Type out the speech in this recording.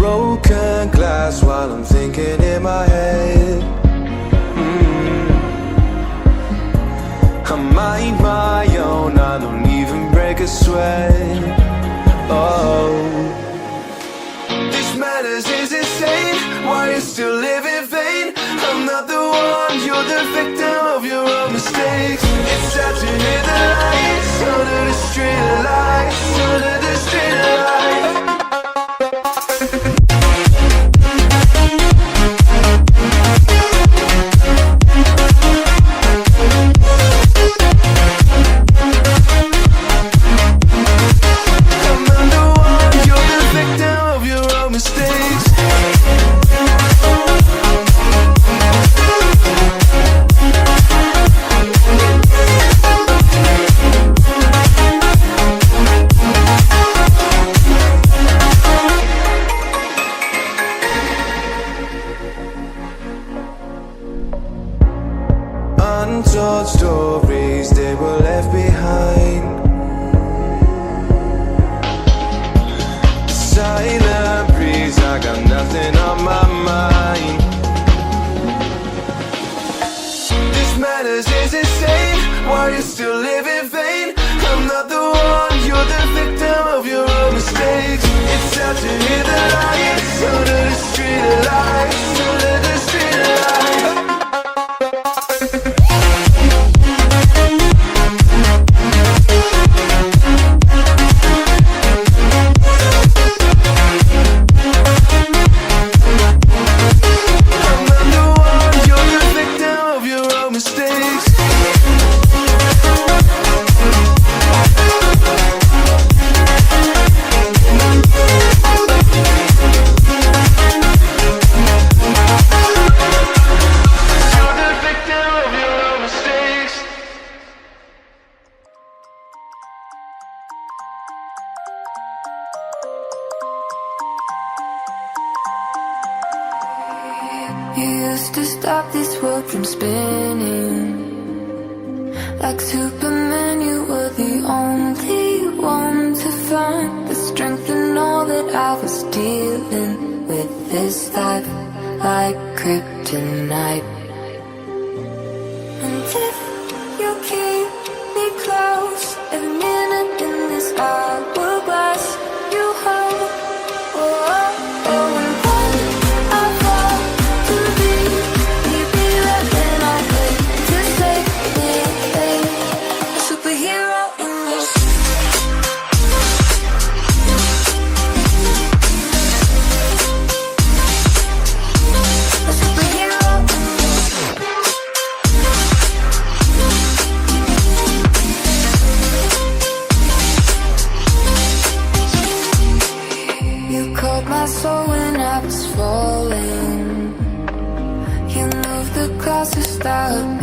broken glass while I'm thinking in my head. I mind my own, I don't even break a sweat. Oh, this madness is insane. Why you still live in vain? I'm not the one, you're the victim of your own mistakes. It's sad to hear the lights under the street lights, under the street lights. Untold stories, they were left behind. Silent breeze, I got nothing on my mind. This madness is insane. Why you still live in vain? I'm not the one, you're the victim of your own mistakes. It's sad to hear the lights under the street lights, under the street lights. You used to stop this world from spinning. Like Superman, you were the only one to find the strength in all that I was dealing with. This life like kryptonite. And if you keep me close, every minute in this hourglass you hold. Oh, oh, oh, and when I fall to be, you be right when I wait to save me, a superhero in this. A superhero in this. You caught my soul when I was falling. You moved the clouds to stop